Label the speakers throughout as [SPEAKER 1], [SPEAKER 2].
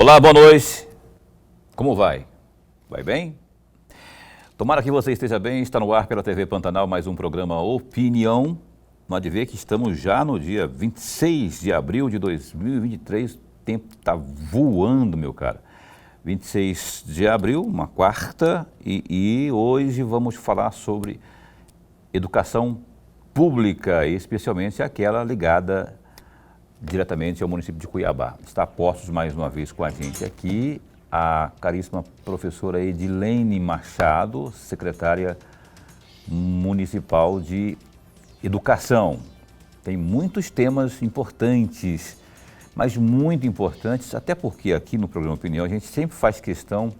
[SPEAKER 1] Olá, boa noite. Como vai? Vai bem? Tomara que você esteja bem. Está no ar pela TV Pantanal mais um programa Opinião. Pode ver que estamos já no dia 26 de abril de 2023. O tempo está voando, meu cara. 26 de abril, uma quarta, e hoje vamos falar sobre educação pública, especialmente aquela ligada diretamente ao município de Cuiabá. Está a postos mais uma vez com a gente aqui a caríssima professora Edilene Machado, secretária municipal de Educação. Tem muitos temas importantes, mas muito importantes, até porque aqui no programa Opinião a gente sempre faz questão,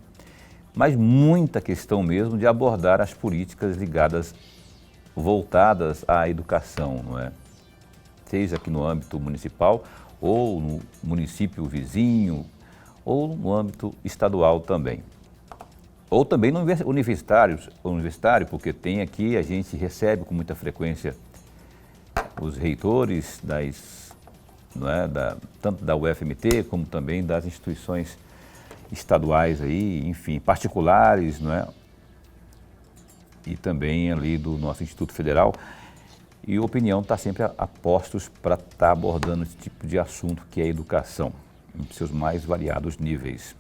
[SPEAKER 1] mas muita questão mesmo, de abordar as políticas ligadas, voltadas à educação, não é? Seja aqui no âmbito municipal, ou no município vizinho, ou no âmbito estadual também. Ou também no universitário, porque tem aqui, a gente recebe com muita frequência os reitores tanto da UFMT, como também das instituições estaduais aí, enfim, particulares, não é? E também ali do nosso Instituto Federal. E a Opinião está sempre a postos para estar abordando esse tipo de assunto que é a educação, em seus mais variados níveis.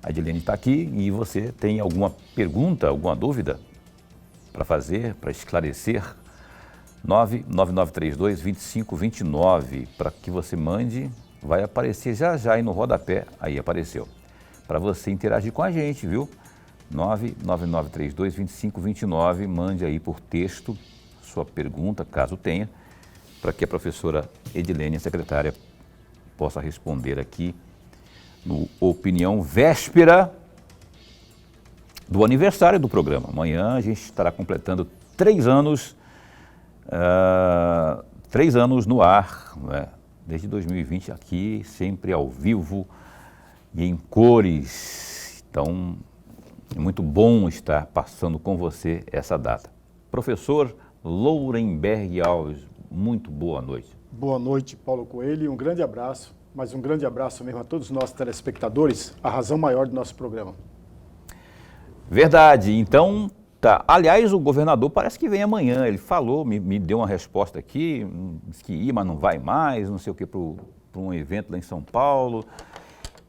[SPEAKER 1] A Edilene está aqui e você tem alguma pergunta, alguma dúvida para fazer, para esclarecer? 99932-2529, para que você mande, vai aparecer já aí no rodapé, aí apareceu, para você interagir com a gente, viu? 99932-2529, mande aí por texto sua pergunta, caso tenha, para que a professora Edilene, a secretária, possa responder aqui no Opinião, véspera do aniversário do programa. Amanhã a gente estará completando 3 anos, 3 anos no ar, né? Desde 2020 aqui, sempre ao vivo e em cores. Então, é muito bom estar passando com você essa data. Professor Lourenberg Alves, muito boa noite.
[SPEAKER 2] Boa noite, Paulo Coelho, e um grande abraço, mas um grande abraço mesmo a todos os nossos telespectadores, a razão maior do nosso programa.
[SPEAKER 1] Verdade, então, tá. Aliás, o governador parece que vem amanhã, ele falou, me deu uma resposta aqui, disse que ia, mas não vai mais, não sei o que, para um evento lá em São Paulo,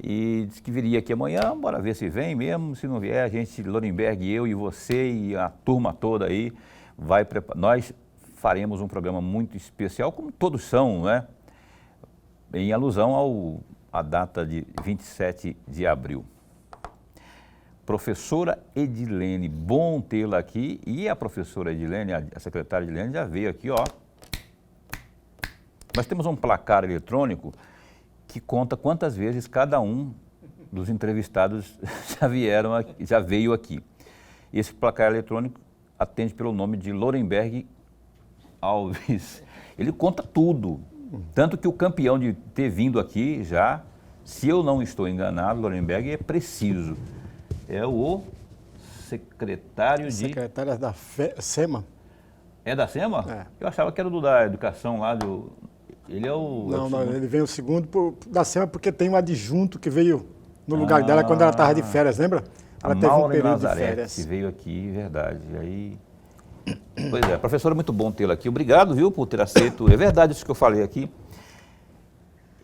[SPEAKER 1] e disse que viria aqui amanhã, bora ver se vem mesmo, se não vier, a gente, Lourenberg, eu e você e a turma toda aí, nós faremos um programa muito especial, como todos são, né? Em alusão à data de 27 de abril. Professora Edilene, bom tê-la aqui, e a professora Edilene, a secretária Edilene, já veio aqui, ó. Nós temos um placar eletrônico que conta quantas vezes cada um dos entrevistados já veio aqui. Esse placar eletrônico atende pelo nome de Lourenberg Alves. Ele conta tudo, tanto que o campeão de ter vindo aqui já, se eu não estou enganado, Lourenberg é preciso. É o secretário
[SPEAKER 2] Secretária da SEMA.
[SPEAKER 1] É da SEMA?
[SPEAKER 2] É.
[SPEAKER 1] Eu achava que era da educação lá do... Ele é o...
[SPEAKER 2] Não, ele veio o segundo da SEMA porque tem um adjunto que veio no lugar dela quando ela estava de férias, lembra? Ela teve um período de férias.
[SPEAKER 1] Que veio aqui, verdade. Aí... Pois é, professora, muito bom tê-la aqui. Obrigado, viu, por ter aceito. É verdade isso que eu falei aqui.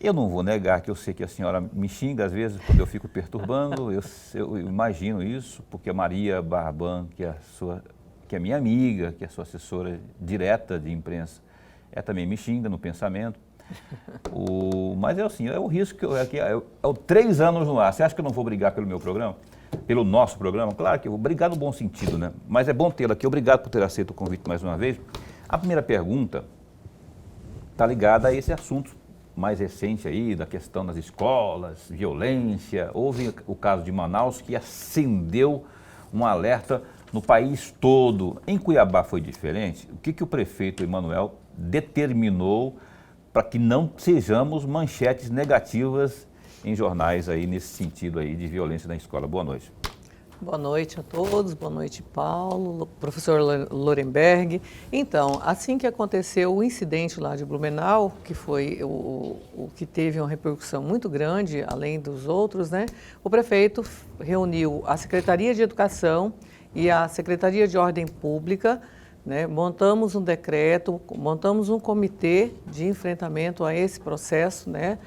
[SPEAKER 1] Eu não vou negar que eu sei que a senhora me xinga às vezes quando eu fico perturbando. Eu imagino isso, porque a Maria Barban, que é minha amiga, que é sua assessora direta de imprensa, ela também me xinga no pensamento. Mas é assim, é o risco que é o 3 anos no ar. Você acha que eu não vou brigar pelo meu programa? Pelo nosso programa? Claro que eu vou brigar no bom sentido, né? Mas é bom tê-la aqui. Obrigado por ter aceito o convite mais uma vez. A primeira pergunta está ligada a esse assunto mais recente aí, da questão das escolas, violência. Houve o caso de Manaus que acendeu um alerta no país todo. Em Cuiabá foi diferente. O que o prefeito Emanuel determinou para que não sejamos manchetes negativas em jornais aí nesse sentido aí de violência na escola? Boa noite.
[SPEAKER 3] Boa noite a todos, boa noite, Paulo, professor Lorenberg. Então, assim que aconteceu o incidente lá de Blumenau, que foi o que teve uma repercussão muito grande, além dos outros, né? O prefeito reuniu a Secretaria de Educação e a Secretaria de Ordem Pública, né? Montamos um decreto, montamos um comitê de enfrentamento a esse processo, né?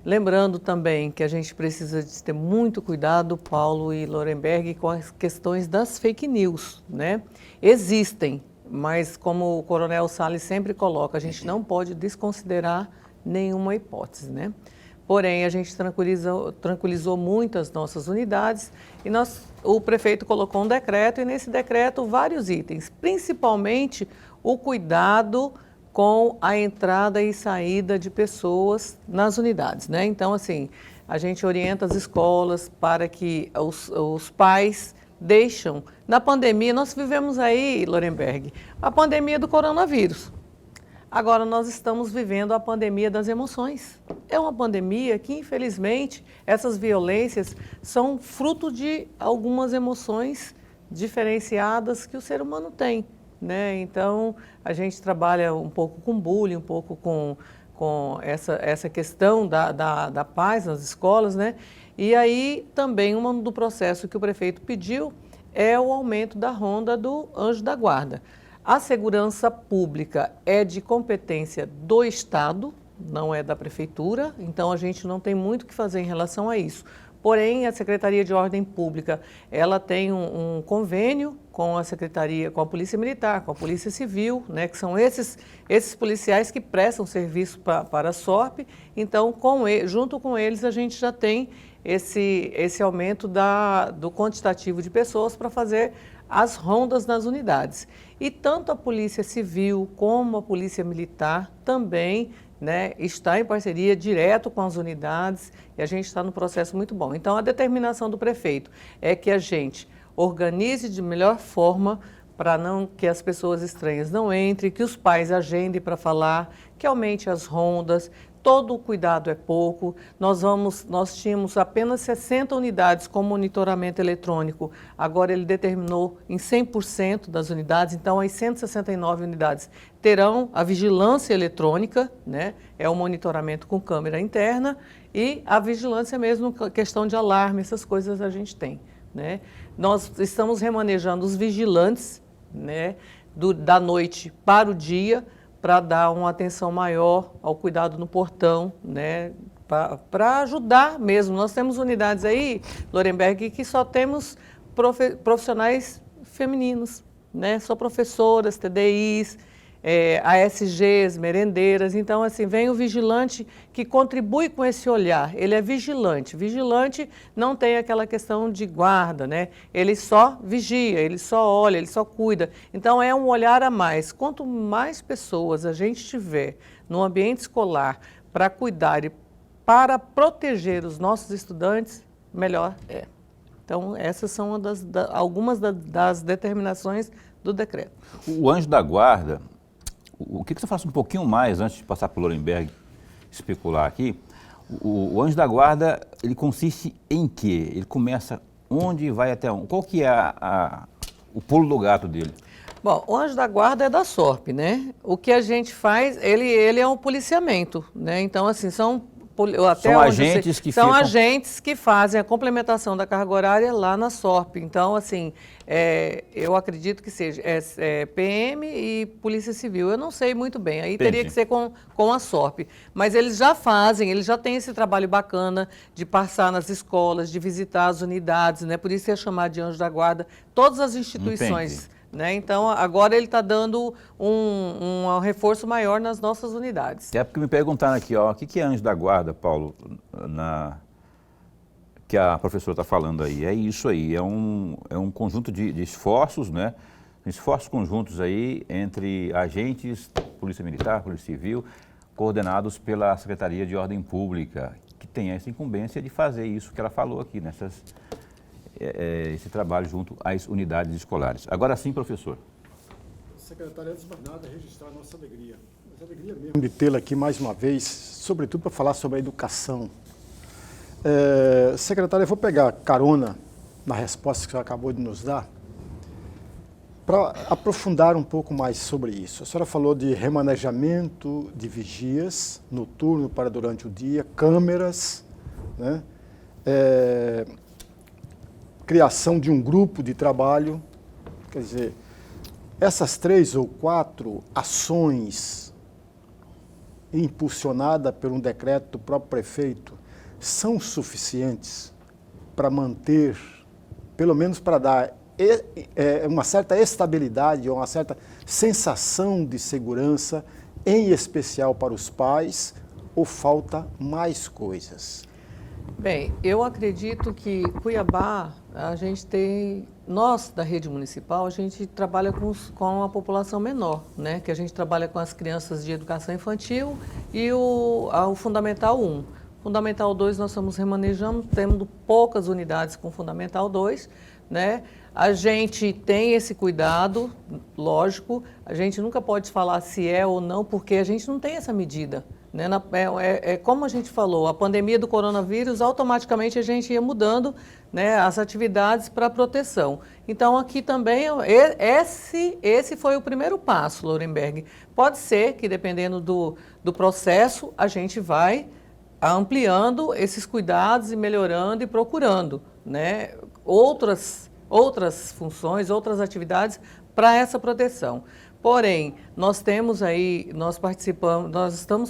[SPEAKER 3] Lembrando também que a gente precisa de ter muito cuidado, Paulo e Lorenberg, com as questões das fake news, né? Existem, mas como o Coronel Salles sempre coloca, a gente não pode desconsiderar nenhuma hipótese, né? Porém, a gente tranquilizou muito as nossas unidades e o prefeito colocou um decreto e nesse decreto vários itens, principalmente o cuidado com a entrada e saída de pessoas nas unidades, né? Então, assim, a gente orienta as escolas para que os pais deixam. Na pandemia, nós vivemos aí, Lorenberg, a pandemia do coronavírus. Agora, nós estamos vivendo a pandemia das emoções. É uma pandemia que, infelizmente, essas violências são fruto de algumas emoções diferenciadas que o ser humano tem. Né? Então, a gente trabalha um pouco com bullying, um pouco com essa questão da paz nas escolas, né? E aí também do processo que o prefeito pediu é o aumento da ronda do anjo da guarda. A segurança pública é de competência do Estado, não é da prefeitura, então a gente não tem muito o que fazer em relação a isso. Porém, a Secretaria de Ordem Pública, ela tem um convênio com a Secretaria, com a Polícia Militar, com a Polícia Civil, né, que são esses policiais que prestam serviço para a SORP. Então, junto com eles, a gente já tem esse aumento do quantitativo de pessoas para fazer as rondas nas unidades. E tanto a Polícia Civil como a Polícia Militar também, né, está em parceria direto com as unidades e a gente está no processo muito bom. Então, a determinação do prefeito é que a gente organize de melhor forma para que as pessoas estranhas não entrem, que os pais agendem para falar, que aumente as rondas. Todo o cuidado é pouco. Nós tínhamos apenas 60 unidades com monitoramento eletrônico. Agora ele determinou em 100% das unidades. Então, as 169 unidades terão a vigilância eletrônica, né? É o monitoramento com câmera interna e a vigilância mesmo, questão de alarme, essas coisas a gente tem, né? Nós estamos remanejando os vigilantes, né? Da noite para o dia, para dar uma atenção maior ao cuidado no portão, né? Para ajudar mesmo. Nós temos unidades aí, Lorenberg, que só temos profissionais femininos, né? Só professoras, TDIs, ASGs, merendeiras. Então, assim, vem o vigilante que contribui com esse olhar. Ele é vigilante. Vigilante não tem aquela questão de guarda, né? Ele só vigia, ele só olha, ele só cuida. Então, é um olhar a mais. Quanto mais pessoas a gente tiver no ambiente escolar para cuidar e para proteger os nossos estudantes, melhor é. Então, essas são algumas das determinações do decreto.
[SPEAKER 1] O anjo da guarda, o que você faz um pouquinho mais, antes de passar para o Lorenberg especular aqui, o anjo da guarda, ele consiste em quê? Ele começa onde e vai até onde? Qual que é o pulo do gato dele?
[SPEAKER 3] Bom, o anjo da guarda é da SORP, né? O que a gente faz, ele é um policiamento, né? Então, assim, são agentes que fazem a complementação da carga horária lá na SORP. Então, assim, eu acredito que seja PM e Polícia Civil. Eu não sei muito bem, aí
[SPEAKER 1] Entendi.
[SPEAKER 3] Teria que ser com a SORP. Mas eles já têm esse trabalho bacana de passar nas escolas, de visitar as unidades, né? Por isso é chamado de anjo da guarda. Todas as instituições.
[SPEAKER 1] Entendi.
[SPEAKER 3] Né? Então, agora ele está dando um reforço maior nas nossas unidades.
[SPEAKER 1] É porque me perguntaram aqui, ó, o que é anjo da guarda, Paulo, que a professora está falando aí? É isso aí, é um conjunto de esforços, né? Esforços conjuntos aí entre agentes, Polícia Militar, Polícia Civil, coordenados pela Secretaria de Ordem Pública, que tem essa incumbência de fazer isso que ela falou aqui, esse trabalho junto às unidades escolares. Agora sim, professor.
[SPEAKER 2] Secretário, antes de mais nada, registrar a nossa alegria. Nossa alegria mesmo de tê-la aqui mais uma vez, sobretudo para falar sobre a educação. Secretário, eu vou pegar carona na resposta que você acabou de nos dar, para aprofundar um pouco mais sobre isso. A senhora falou de remanejamento de vigias noturno para durante o dia, câmeras, né? Criação de um grupo de trabalho. Quer dizer, essas 3 ou 4 ações impulsionadas por um decreto do próprio prefeito são suficientes para manter, pelo menos para dar uma certa estabilidade, uma certa sensação de segurança, em especial para os pais, ou falta mais coisas?
[SPEAKER 3] Bem, eu acredito que Cuiabá, a gente tem, nós da rede municipal, a gente trabalha com a população menor, né? Que a gente trabalha com as crianças de educação infantil e o Fundamental 1. Fundamental 2 nós estamos remanejando, temos poucas unidades com Fundamental 2, né? A gente tem esse cuidado, lógico, a gente nunca pode falar se é ou não, porque a gente não tem essa medida. Né? Como a gente falou, a pandemia do coronavírus, automaticamente a gente ia mudando, né, as atividades para proteção. Então, aqui também, esse foi o primeiro passo, Lorenberg. Pode ser que, dependendo do processo, a gente vai ampliando esses cuidados e melhorando e procurando, né, outras funções, outras atividades para essa proteção. Porém, nós estamos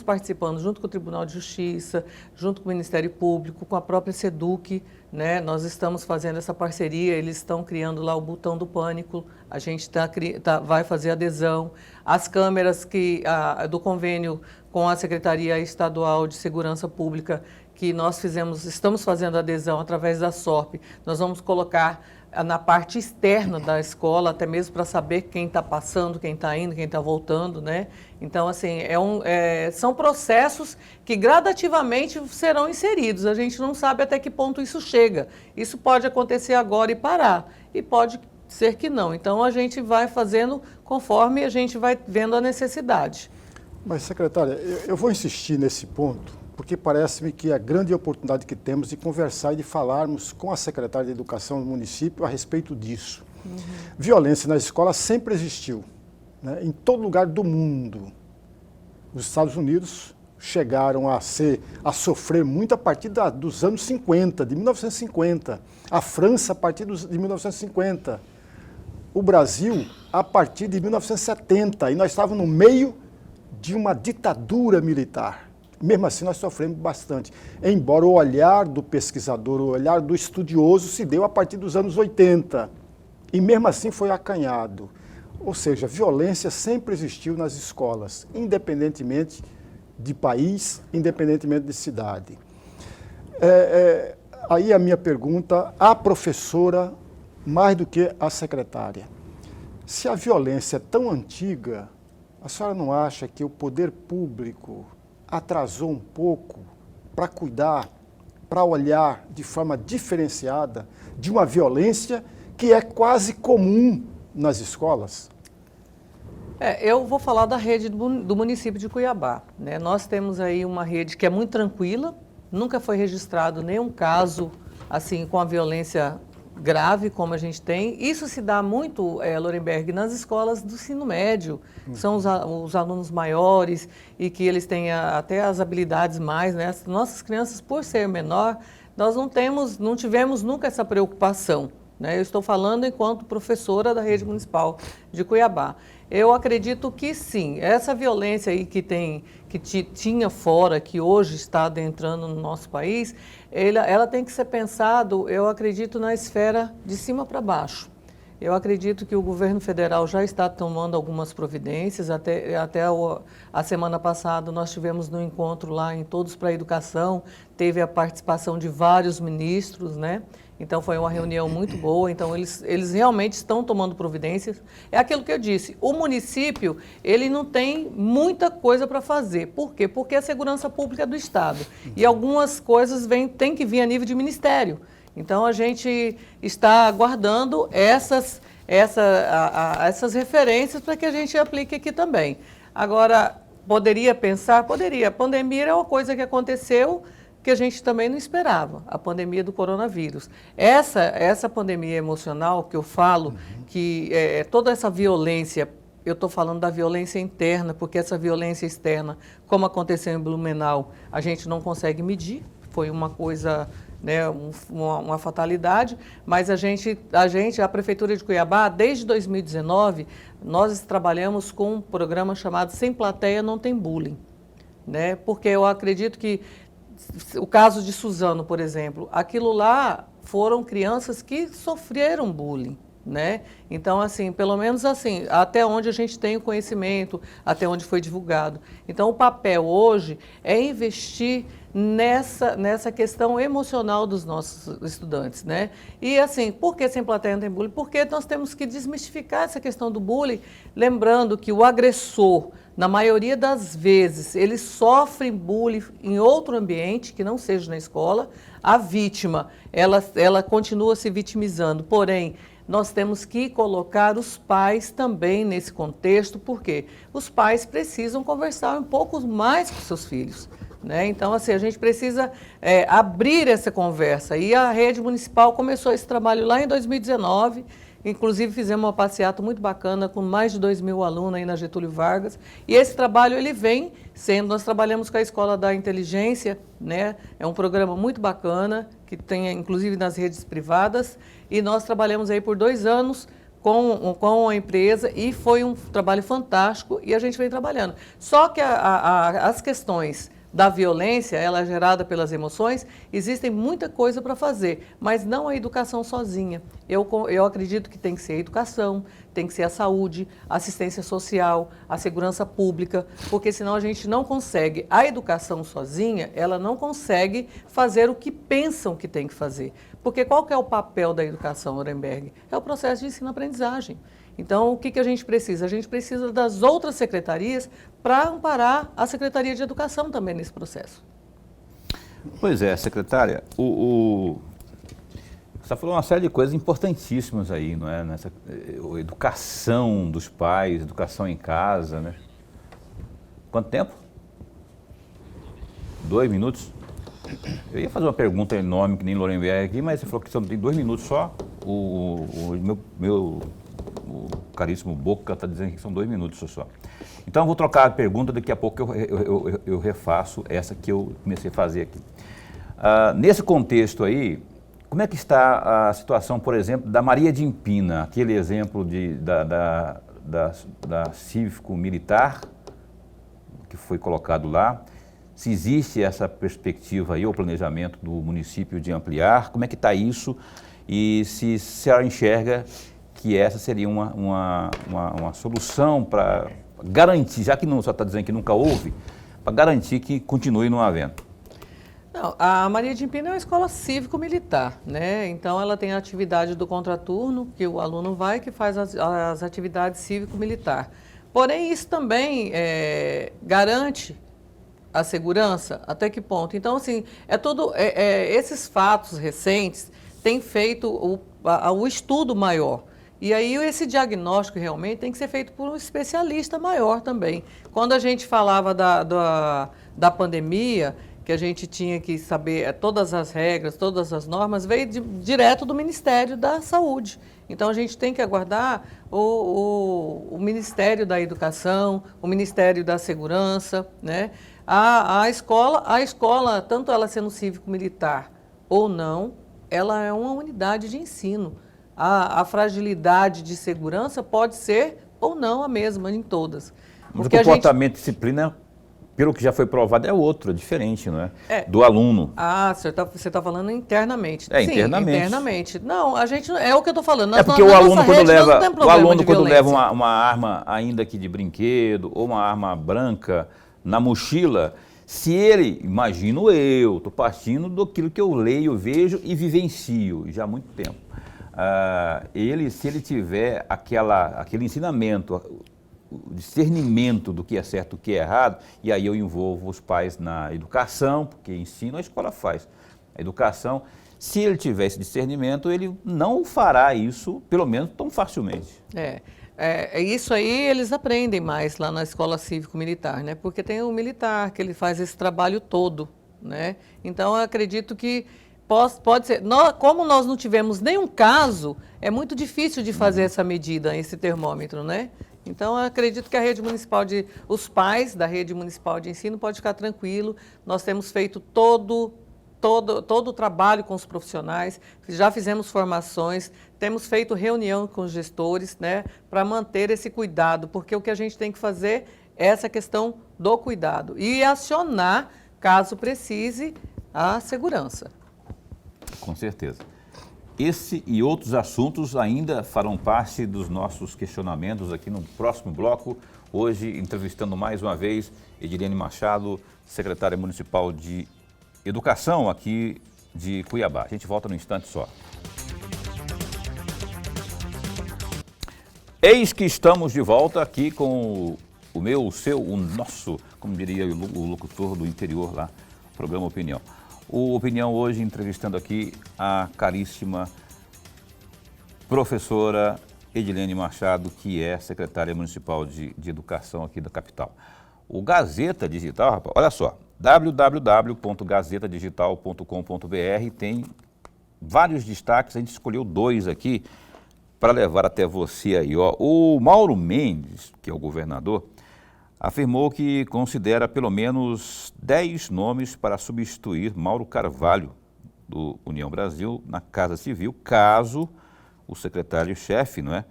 [SPEAKER 3] participando junto com o Tribunal de Justiça, junto com o Ministério Público, com a própria SEDUC, né? Nós estamos fazendo essa parceria, eles estão criando lá o botão do pânico, a gente vai fazer adesão. As câmeras do convênio com a Secretaria Estadual de Segurança Pública, que nós estamos fazendo adesão através da SORP, nós vamos colocar na parte externa da escola, até mesmo para saber quem está passando, quem está indo, quem está voltando, né? Então, assim, são processos que gradativamente serão inseridos. A gente não sabe até que ponto isso chega. Isso pode acontecer agora e parar, e pode ser que não. Então, a gente vai fazendo conforme a gente vai vendo a necessidade.
[SPEAKER 2] Mas, secretária, eu vou insistir nesse ponto, porque parece-me que a grande oportunidade que temos de conversar e de falarmos com a secretária de Educação do município a respeito disso. Uhum. Violência na escola sempre existiu, né? Em todo lugar do mundo. Os Estados Unidos chegaram a sofrer muito a partir dos anos 50, de 1950. A França a partir de 1950. O Brasil a partir de 1970. E nós estávamos no meio de uma ditadura militar. Mesmo assim, nós sofremos bastante. Embora o olhar do pesquisador, o olhar do estudioso se deu a partir dos anos 80. E mesmo assim foi acanhado. Ou seja, violência sempre existiu nas escolas, independentemente de país, independentemente de cidade. Aí a minha pergunta à professora, mais do que à secretária. Se a violência é tão antiga, a senhora não acha que o poder público atrasou um pouco para cuidar, para olhar de forma diferenciada de uma violência que é quase comum nas escolas?
[SPEAKER 3] Eu vou falar da rede do município de Cuiabá, né? Nós temos aí uma rede que é muito tranquila, nunca foi registrado nenhum caso assim com a violência grave como a gente tem. Isso se dá muito, Lorenberg, nas escolas do ensino médio, que são os alunos maiores e que eles têm até as habilidades mais, né? As nossas crianças, por ser menor, nós não tivemos nunca essa preocupação, né? Eu estou falando enquanto professora da rede municipal de Cuiabá. Eu acredito que sim, essa violência aí que tinha fora, que hoje está adentrando no nosso país, ela tem que ser pensado, eu acredito, na esfera de cima para baixo. Eu acredito que o governo federal já está tomando algumas providências, até a semana passada nós tivemos no encontro lá em Todos para a Educação, teve a participação de vários ministros, né? Então foi uma reunião muito boa, então eles realmente estão tomando providências. É aquilo que eu disse, o município, ele não tem muita coisa para fazer. Por quê? Porque é a segurança pública é do Estado. E algumas coisas têm que vir a nível de ministério. Então a gente está aguardando essas referências para que a gente aplique aqui também. Agora, poderia pensar? Poderia. A pandemia é uma coisa que aconteceu, que a gente também não esperava, a pandemia do coronavírus. Essa pandemia emocional que eu falo, que toda essa violência, eu estou falando da violência interna, porque essa violência externa, como aconteceu em Blumenau, a gente não consegue medir, foi uma coisa, né, uma fatalidade, mas a Prefeitura de Cuiabá, desde 2019, nós trabalhamos com um programa chamado Sem Plateia Não Tem Bullying, né? Porque eu acredito que o caso de Suzano, por exemplo, aquilo lá foram crianças que sofreram bullying, né? Então, assim, pelo menos assim, até onde a gente tem o conhecimento, até onde foi divulgado. Então, o papel hoje é investir nessa questão emocional dos nossos estudantes, né? E assim, por que Sem Plateia Não Tem Bullying? Porque nós temos que desmistificar essa questão do bullying, lembrando que o agressor, na maioria das vezes, ele sofre bullying em outro ambiente, que não seja na escola. A vítima, ela continua se vitimizando, porém, nós temos que colocar os pais também nesse contexto, porque os pais precisam conversar um pouco mais com seus filhos, né? Então, assim, a gente precisa abrir essa conversa. E a rede municipal começou esse trabalho lá em 2019, inclusive fizemos uma passeata muito bacana com mais de 2.000 alunos aí na Getúlio Vargas. E esse trabalho, ele vem sendo, nós trabalhamos com a Escola da Inteligência, né? É um programa muito bacana, que tem inclusive nas redes privadas, e nós trabalhamos aí por 2 anos com a empresa e foi um trabalho fantástico e a gente vem trabalhando. Só que as questões da violência, ela é gerada pelas emoções, existem muita coisa para fazer, mas não a educação sozinha. Eu acredito que tem que ser a educação, tem que ser a saúde, a assistência social, a segurança pública, porque senão a gente não consegue. A educação sozinha, ela não consegue fazer o que pensam que tem que fazer. Porque qual que é o papel da educação, Lorenberg? É o processo de ensino-aprendizagem. Então, o que a gente precisa? A gente precisa das outras secretarias para amparar a Secretaria de Educação também nesse processo.
[SPEAKER 1] Pois é, secretária, você está falando uma série de coisas importantíssimas aí, não é? Nessa educação dos pais, educação em casa, né? Quanto tempo? 2 minutos? Eu ia fazer uma pergunta enorme que nem Lorenberg aqui, mas você falou que só tem 2 minutos só. O caríssimo Boca está dizendo que são 2 minutos só. Então eu vou trocar a pergunta, daqui a pouco eu refaço essa que eu comecei a fazer aqui. Nesse contexto aí, como é que está a situação, por exemplo, da Maria de Empina, aquele exemplo da cívico-militar que foi colocado lá? Se existe essa perspectiva aí, ou planejamento do município de ampliar, como é que está isso? E se ela enxerga que essa seria uma solução para garantir, já que não só está dizendo que nunca houve, para garantir que continue não havendo.
[SPEAKER 3] Não, a Maria de Empina é uma escola cívico-militar, né? Então ela tem a atividade do contraturno, que o aluno vai, que faz as atividades cívico-militar. Porém, isso também garante a segurança, até que ponto? Então, assim, esses fatos recentes têm feito o estudo maior. E aí esse diagnóstico realmente tem que ser feito por um especialista maior também. Quando a gente falava da pandemia, que a gente tinha que saber todas as regras, todas as normas, veio direto do Ministério da Saúde. Então a gente tem que aguardar o Ministério da Educação, o Ministério da Segurança, né? A escola, tanto ela sendo cívico-militar ou não, ela é uma unidade de ensino. A fragilidade de segurança pode ser ou não a mesma em todas.
[SPEAKER 1] Mas o comportamento de disciplina, pelo que já foi provado, é outro, é diferente, não é? Do aluno.
[SPEAKER 3] Você está falando internamente.
[SPEAKER 1] Sim, internamente.
[SPEAKER 3] Internamente. Não, a gente, é o que eu estou falando.
[SPEAKER 1] Porque o aluno quando leva uma arma, ainda que de brinquedo, ou uma arma branca na mochila, se ele, imagino eu, estou partindo daquilo que eu leio, vejo e vivencio já há muito tempo. Se ele tiver aquele ensinamento, o discernimento do que é certo e o que é errado, e aí eu envolvo os pais na educação, porque ensino a escola faz. A educação, se ele tiver esse discernimento, ele não fará isso, pelo menos, tão facilmente.
[SPEAKER 3] Isso aí eles aprendem mais lá na escola cívico-militar, né? Porque tem o militar, que ele faz esse trabalho todo, né? Então, eu acredito que pode ser. Como nós não tivemos nenhum caso, é muito difícil de fazer essa medida, esse termômetro, né? Então, eu acredito que os pais da rede municipal de ensino podem ficar tranquilos. Nós temos feito todo o trabalho com os profissionais, já fizemos formações, temos feito reunião com os gestores, né, para manter esse cuidado, porque o que a gente tem que fazer é essa questão do cuidado e acionar, caso precise, a segurança.
[SPEAKER 1] Com certeza. Esse e outros assuntos ainda farão parte dos nossos questionamentos aqui no próximo bloco. Hoje, entrevistando mais uma vez Edilene Machado, secretária municipal de Educação aqui de Cuiabá. A gente volta num instante só. Eis que estamos de volta aqui com o meu, o seu, o nosso, como diria o locutor do interior lá, programa Opinião. O Opinião hoje entrevistando aqui a caríssima professora Edilene Machado, que é secretária municipal de Educação aqui da capital. O Gazeta Digital, rapaz, olha só, www.gazetadigital.com.br tem vários destaques, a gente escolheu 2 aqui para levar até você aí. Ó. O Mauro Mendes, que é o governador, afirmou que considera pelo menos 10 nomes para substituir Mauro Carvalho, do União Brasil, na Casa Civil, caso o secretário-chefe, não é,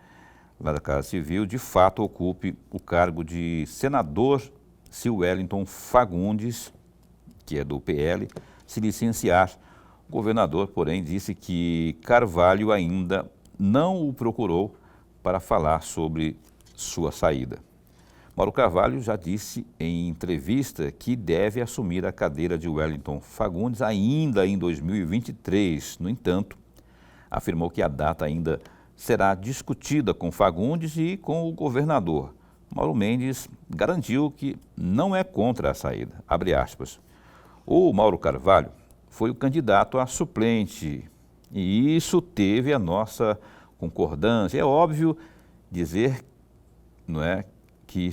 [SPEAKER 1] lá da Casa Civil, de fato ocupe o cargo de senador Sr. Wellington Fagundes, que é do PL, se licenciar. O governador, porém, disse que Carvalho ainda não o procurou para falar sobre sua saída. Mauro Carvalho já disse em entrevista que deve assumir a cadeira de Wellington Fagundes ainda em 2023. No entanto, afirmou que a data ainda será discutida com Fagundes e com o governador. Mauro Mendes garantiu que não é contra a saída. Abre aspas. O Mauro Carvalho foi o candidato a suplente e isso teve a nossa concordância. É óbvio dizer, não é, que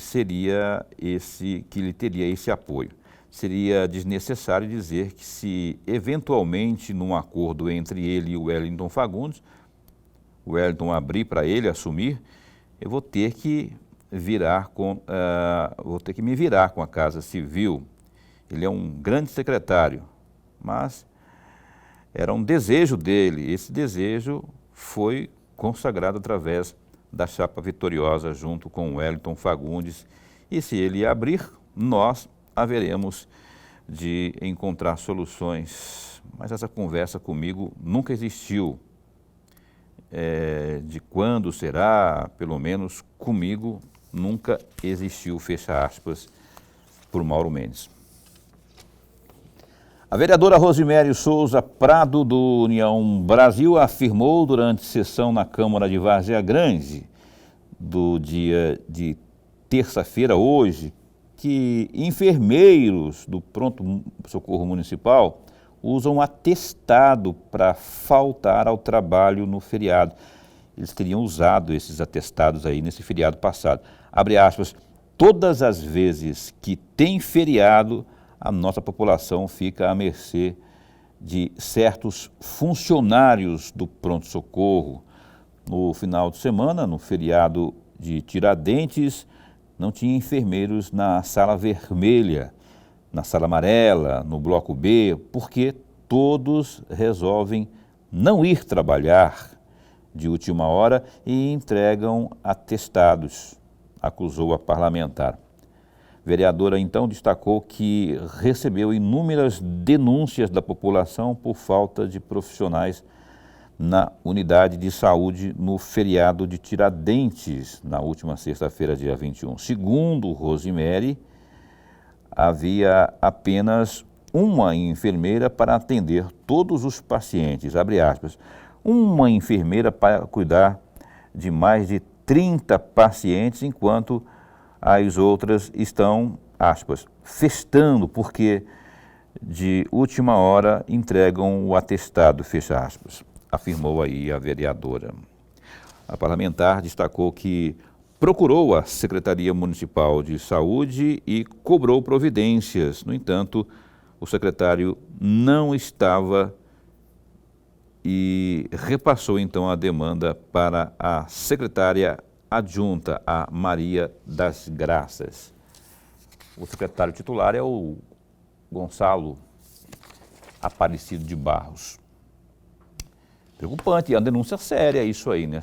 [SPEAKER 1] ele teria esse apoio. Seria desnecessário dizer que se eventualmente num acordo entre ele e o Wellington Fagundes, o Wellington abrir para ele assumir, eu vou ter que me virar com a Casa Civil. Ele é um grande secretário, mas era um desejo dele. Esse desejo foi consagrado através da chapa vitoriosa junto com o Wellington Fagundes. E se ele abrir, nós haveremos de encontrar soluções. Mas essa conversa comigo nunca existiu. De quando será, pelo menos comigo, nunca existiu, fecha aspas, por Mauro Mendes. A vereadora Rosimério Souza Prado, do União Brasil, afirmou durante sessão na Câmara de Várzea Grande, do dia de terça-feira, hoje, que enfermeiros do Pronto Socorro Municipal usam atestado para faltar ao trabalho no feriado. Eles teriam usado esses atestados aí nesse feriado passado. Abre aspas, todas as vezes que tem feriado, a nossa população fica à mercê de certos funcionários do pronto-socorro. No final de semana, no feriado de Tiradentes, não tinha enfermeiros na sala vermelha, na sala amarela, no bloco B, porque todos resolvem não ir trabalhar de última hora e entregam atestados, acusou a parlamentar. A vereadora, então, destacou que recebeu inúmeras denúncias da população por falta de profissionais na unidade de saúde no feriado de Tiradentes, na última sexta-feira, dia 21. Segundo Rosimério, havia apenas uma enfermeira para atender todos os pacientes, abre aspas, uma enfermeira para cuidar de mais de 30 pacientes, enquanto as outras estão, aspas, festando porque de última hora entregam o atestado, fecha aspas, afirmou aí a vereadora. A parlamentar destacou que procurou a Secretaria Municipal de Saúde e cobrou providências. No entanto, o secretário não estava e repassou então a demanda para a secretária adjunta, a Maria das Graças. O secretário titular é o Gonçalo Aparecido de Barros. Preocupante, é uma denúncia séria isso aí, né?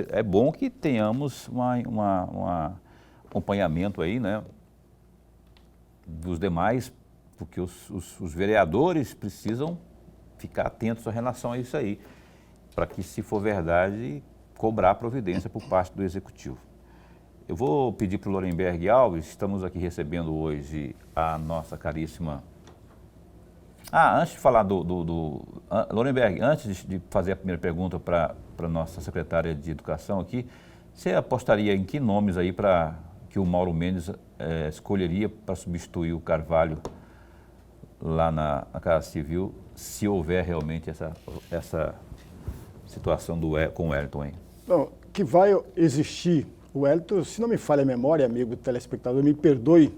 [SPEAKER 1] É bom que tenhamos um acompanhamento aí, né, dos demais, porque os vereadores precisam ficar atentos em relação a isso aí, para que, se for verdade, cobrar providência por parte do Executivo. Eu vou pedir para o Lorenberg Alves, estamos aqui recebendo hoje a nossa caríssima... antes de falar Lorenberg, antes de fazer a primeira pergunta para a nossa secretária de Educação aqui, você apostaria em que nomes aí que o Mauro Mendes escolheria para substituir o Carvalho lá na Casa Civil, se houver realmente essa situação com o Wellington aí?
[SPEAKER 2] Bom, que vai existir o Wellington, se não me falha a memória, amigo telespectador, me perdoe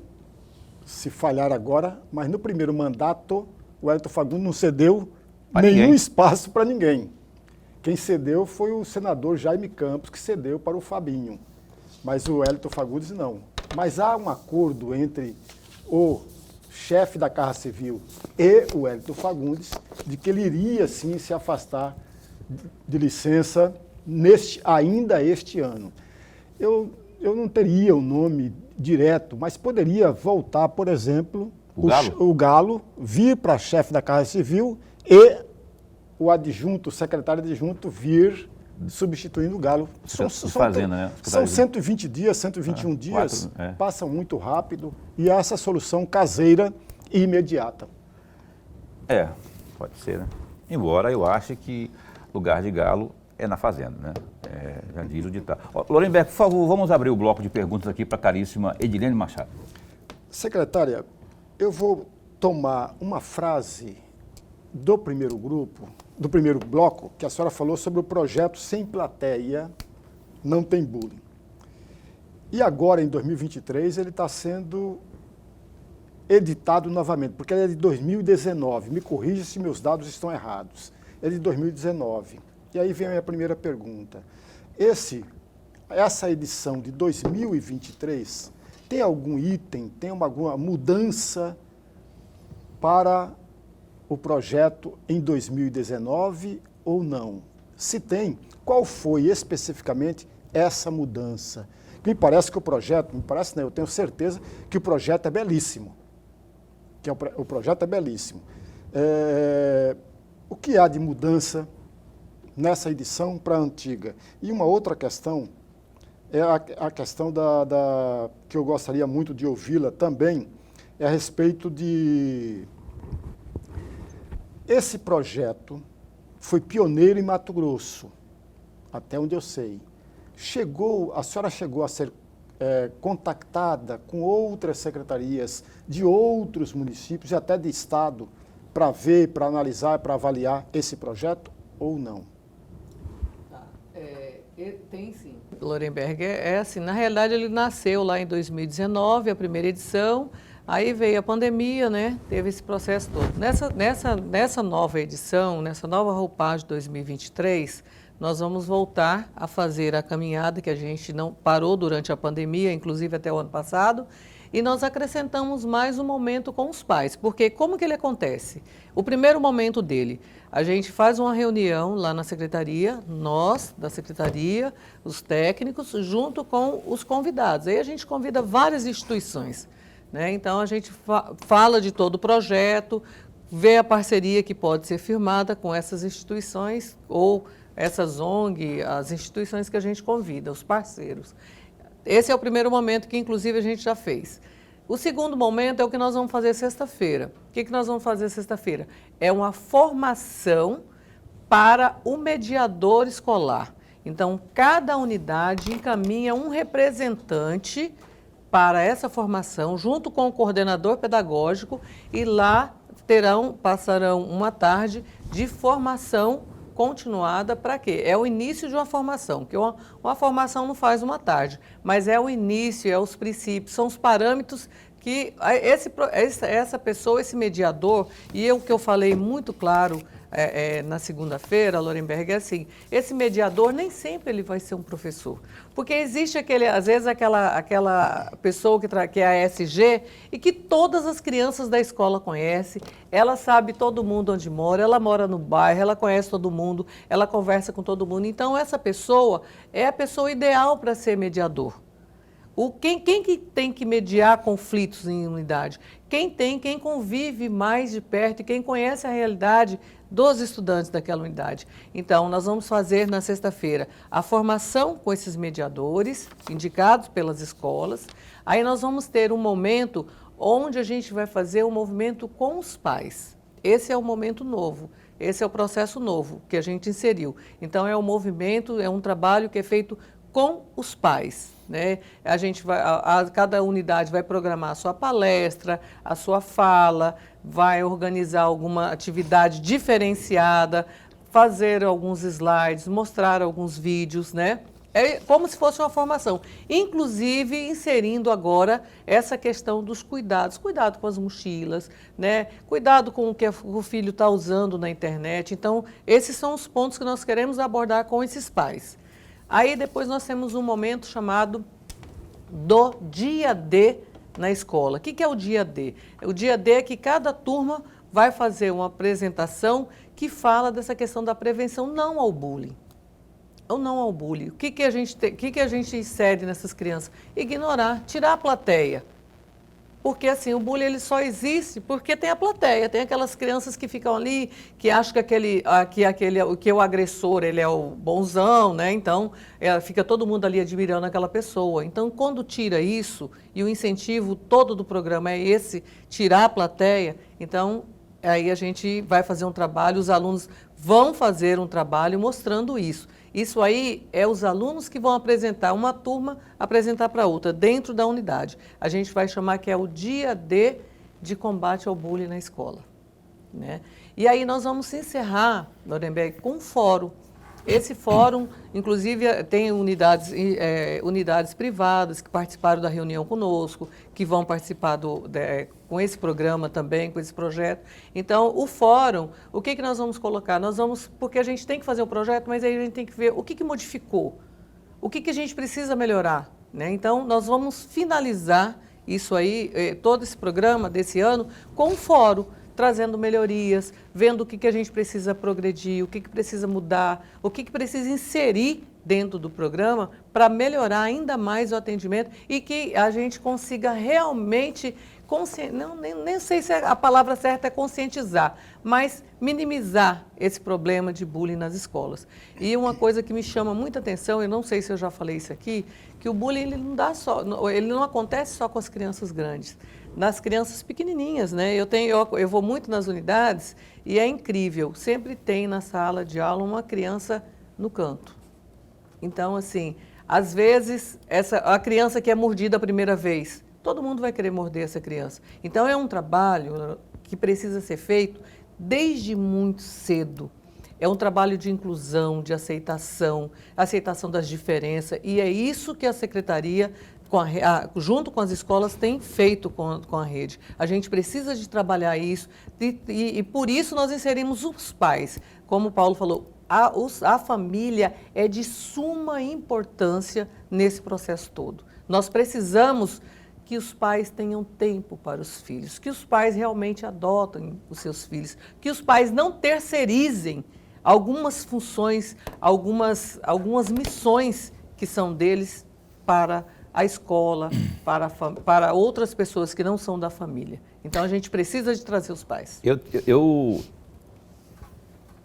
[SPEAKER 2] se falhar agora, mas no primeiro mandato o Wellington Fagundes não cedeu nenhum espaço para ninguém. Quem cedeu foi o senador Jaime Campos, que cedeu para o Fabinho, mas o Wellington Fagundes não. Mas há um acordo entre o chefe da Casa Civil e o Wellington Fagundes de que ele iria sim se afastar de licença ainda este ano. Eu não teria o nome direto, mas poderia voltar, por exemplo, o Galo vir para chefe da Casa Civil e o adjunto, o secretário adjunto, vir substituindo o Galo. São 120 dias, 121 dias, passam muito rápido, e há essa solução caseira e imediata.
[SPEAKER 1] Pode ser, né? Embora eu ache que lugar de Galo é na fazenda, né? Já diz o ditado. Lorenberg, por favor, vamos abrir o bloco de perguntas aqui para a caríssima Edilene Machado.
[SPEAKER 2] Secretária, eu vou tomar uma frase do primeiro bloco, que a senhora falou sobre o projeto Sem Plateia, Não Tem Bullying. E agora, em 2023, ele está sendo editado novamente, porque ele é de 2019. Me corrija se meus dados estão errados. É de 2019. E aí vem a minha primeira pergunta. Essa edição de 2023 tem algum item, tem alguma mudança para o projeto em 2019 ou não? Se tem, qual foi especificamente essa mudança? Me parece que o projeto, eu tenho certeza que o projeto é belíssimo. O projeto é belíssimo. O que há de mudança nessa edição para a antiga? E uma outra questão é a questão que eu gostaria muito de ouvi-la também, é a respeito de... Esse projeto foi pioneiro em Mato Grosso, até onde eu sei. A senhora chegou a ser contactada com outras secretarias de outros municípios e até de estado para ver, para analisar, para avaliar esse projeto ou não?
[SPEAKER 3] Tem sim. Lorenberg assim, na realidade ele nasceu lá em 2019, a primeira edição, aí veio a pandemia, né? Teve esse processo todo. Nessa nova edição, nessa nova roupagem de 2023, nós vamos voltar a fazer a caminhada que a gente não parou durante a pandemia, inclusive até o ano passado, e nós acrescentamos mais um momento com os pais, porque como que ele acontece? O primeiro momento dele, a gente faz uma reunião lá na secretaria, nós da secretaria, os técnicos, junto com os convidados. Aí a gente convida várias instituições, né? Então a gente fala de todo o projeto, vê a parceria que pode ser firmada com essas instituições ou essas ONG, as instituições que a gente convida, os parceiros. Esse é o primeiro momento que, inclusive, a gente já fez. O segundo momento é o que nós vamos fazer sexta-feira. O que nós vamos fazer sexta-feira? É uma formação para o mediador escolar. Então, cada unidade encaminha um representante para essa formação, junto com o coordenador pedagógico, e lá passarão uma tarde de formação continuada para quê? É o início de uma formação, porque uma formação não faz uma tarde, mas é o início, é os princípios, são os parâmetros que essa pessoa, esse mediador, e o que eu falei muito claro na segunda-feira, Lorenberg, é assim, esse mediador nem sempre ele vai ser um professor, porque existe às vezes aquela pessoa que é a SG e que todas as crianças da escola conhecem, ela sabe todo mundo onde mora, ela mora no bairro, ela conhece todo mundo, ela conversa com todo mundo, então essa pessoa é a pessoa ideal para ser mediador. Quem que tem que mediar conflitos em unidade? Quem convive mais de perto e quem conhece a realidade dos estudantes daquela unidade. Então, nós vamos fazer na sexta-feira a formação com esses mediadores, indicados pelas escolas. Aí nós vamos ter um momento onde a gente vai fazer um movimento com os pais. Esse é o momento novo, esse é o processo novo que a gente inseriu. Então, é um movimento, é um trabalho que é feito com os pais, né? A gente cada unidade vai programar a sua palestra, a sua fala, vai organizar alguma atividade diferenciada, fazer alguns slides, mostrar alguns vídeos, né? É como se fosse uma formação, inclusive inserindo agora essa questão dos cuidados, cuidado com as mochilas, né? Cuidado com o que o filho está usando na internet. Então, esses são os pontos que nós queremos abordar com esses pais. Aí depois nós temos um momento chamado do dia D na escola. O que é o dia D? O dia D é que cada turma vai fazer uma apresentação que fala dessa questão da prevenção não ao bullying. Ou não ao bullying. O que a gente insere nessas crianças? Ignorar, tirar a plateia. Porque assim, o bullying ele só existe porque tem a plateia, tem aquelas crianças que ficam ali, que acham que o agressor ele é o bonzão, né? Então, fica todo mundo ali admirando aquela pessoa. Então, quando tira isso, e o incentivo todo do programa é esse, tirar a plateia, então, aí a gente vai fazer um trabalho, os alunos vão fazer um trabalho mostrando isso. Isso aí é os alunos que vão apresentar, uma turma apresentar para outra, dentro da unidade. A gente vai chamar que é o dia D de combate ao bullying na escola, né? E aí nós vamos encerrar, Lorenberg, com um fórum. Esse fórum, inclusive, tem unidades privadas que participaram da reunião conosco, que vão participar com esse programa também, com esse projeto. Então, o fórum, o que nós vamos colocar? Porque a gente tem que fazer o projeto, mas aí a gente tem que ver o que modificou, o que a gente precisa melhorar, né? Então, nós vamos finalizar isso aí, todo esse programa desse ano, com um fórum, trazendo melhorias, vendo o que a gente precisa progredir, o que precisa mudar, o que precisa inserir dentro do programa para melhorar ainda mais o atendimento e que a gente consiga realmente, nem sei se a palavra certa é conscientizar, mas minimizar esse problema de bullying nas escolas. E uma coisa que me chama muita atenção, eu não sei se eu já falei isso aqui, que o bullying ele não acontece só com as crianças grandes. Nas crianças pequenininhas, né? Eu vou muito nas unidades e é incrível, sempre tem na sala de aula uma criança no canto. Então, assim, às vezes, a criança que é mordida a primeira vez, todo mundo vai querer morder essa criança. Então, é um trabalho que precisa ser feito desde muito cedo. É um trabalho de inclusão, de aceitação das diferenças, e é isso que a Secretaria, junto com as escolas, tem feito com a rede. A gente precisa de trabalhar isso e por isso nós inserimos os pais. Como o Paulo falou, a família é de suma importância nesse processo todo. Nós precisamos que os pais tenham tempo para os filhos, que os pais realmente adotem os seus filhos, que os pais não terceirizem algumas funções, algumas missões que são deles para a escola, para outras pessoas que não são da família. Então, a gente precisa de trazer os pais.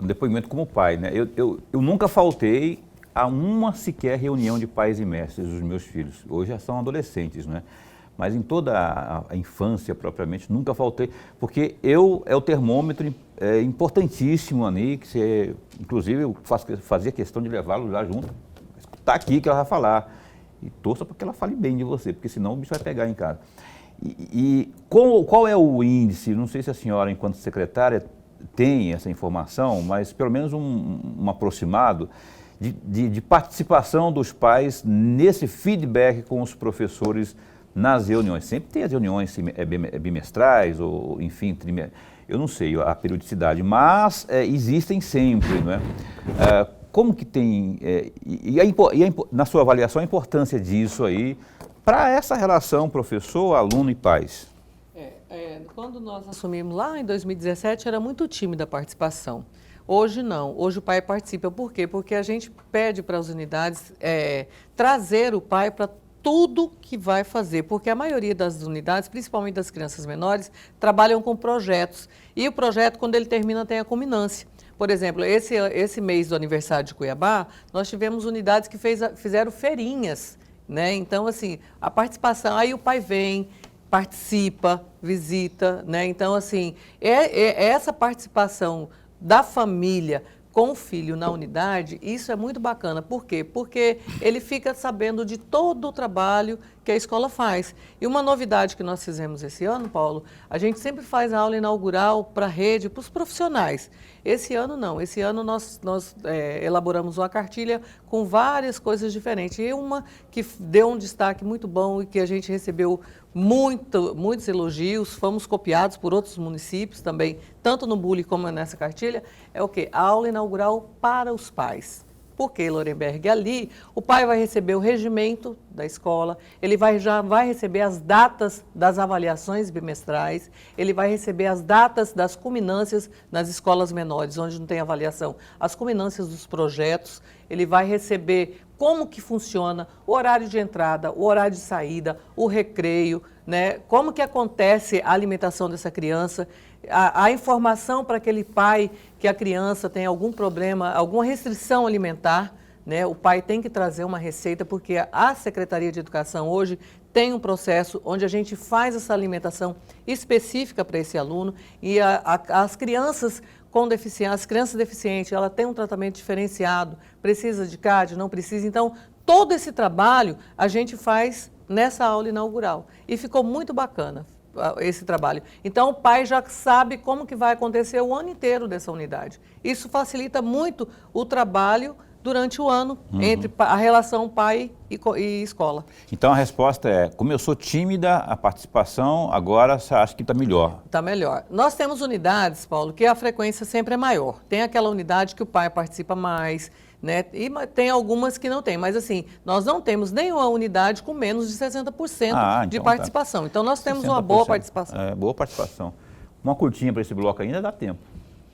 [SPEAKER 1] Um depoimento como pai, né? Eu nunca faltei a uma sequer reunião de pais e mestres dos meus filhos. Hoje já são adolescentes, né? Mas em toda a infância, propriamente, nunca faltei, porque é o termômetro importantíssimo ali, que você, inclusive, eu fazia questão de levá-lo lá junto. Está aqui que ela vai falar. E torça para que ela fale bem de você, porque senão o bicho vai pegar em casa. Qual é o índice? Não sei se a senhora, enquanto secretária, tem essa informação, mas pelo menos um aproximado de participação dos pais nesse feedback com os professores nas reuniões, sempre tem as reuniões bimestrais, ou enfim, eu não sei a periodicidade, mas existem sempre, não é? Como que tem, na sua avaliação, a importância disso aí para essa relação professor, aluno e pais?
[SPEAKER 3] Quando nós assumimos lá em 2017, era muito tímida a participação. Hoje não, hoje o pai participa. Por quê? Porque a gente pede para as unidades trazer o pai para tudo que vai fazer, porque a maioria das unidades, principalmente das crianças menores, trabalham com projetos. E o projeto, quando ele termina, tem a culminância. Por exemplo, esse mês do aniversário de Cuiabá, nós tivemos unidades que fizeram feirinhas, né? Então, assim, a participação, aí o pai vem, participa, visita, né? Então, assim, essa participação da família com o filho na unidade, isso é muito bacana. Por quê? Porque ele fica sabendo de todo o trabalho que a escola faz. E uma novidade que nós fizemos esse ano, Paulo, a gente sempre faz a aula inaugural para a rede, para os profissionais. Esse ano não, esse ano nós elaboramos uma cartilha com várias coisas diferentes. E uma que deu um destaque muito bom e que a gente recebeu muitos elogios, fomos copiados por outros municípios também, tanto no Bully como nessa cartilha, é o quê? A aula inaugural para os pais. Porque, Lorenberg, ali o pai vai receber o regimento da escola, ele já vai receber as datas das avaliações bimestrais, ele vai receber as datas das culminâncias nas escolas menores, onde não tem avaliação, as culminâncias dos projetos, ele vai receber como que funciona o horário de entrada, o horário de saída, o recreio, né? Como que acontece a alimentação dessa criança, a informação para aquele pai que a criança tem algum problema, alguma restrição alimentar, né? O pai tem que trazer uma receita, porque a Secretaria de Educação hoje tem um processo onde a gente faz essa alimentação específica para esse aluno e as crianças com deficiência, as crianças deficientes, ela tem um tratamento diferenciado, precisa de CAD, não precisa. Então, todo esse trabalho a gente faz nessa aula inaugural e ficou muito bacana esse trabalho. Então, o pai já sabe como que vai acontecer o ano inteiro dessa unidade. Isso facilita muito o trabalho durante o ano, entre a relação pai e escola.
[SPEAKER 1] Então, a resposta é, começou tímida a participação, agora você acha que está melhor?
[SPEAKER 3] Está melhor. Nós temos unidades, Paulo, que a frequência sempre é maior. Tem aquela unidade que o pai participa mais, né? E tem algumas que não tem, mas assim, nós não temos nenhuma unidade com menos de 60% de participação. Tá. Então, nós temos 60%. Uma boa participação.
[SPEAKER 1] Boa participação. Uma curtinha para esse bloco ainda dá tempo.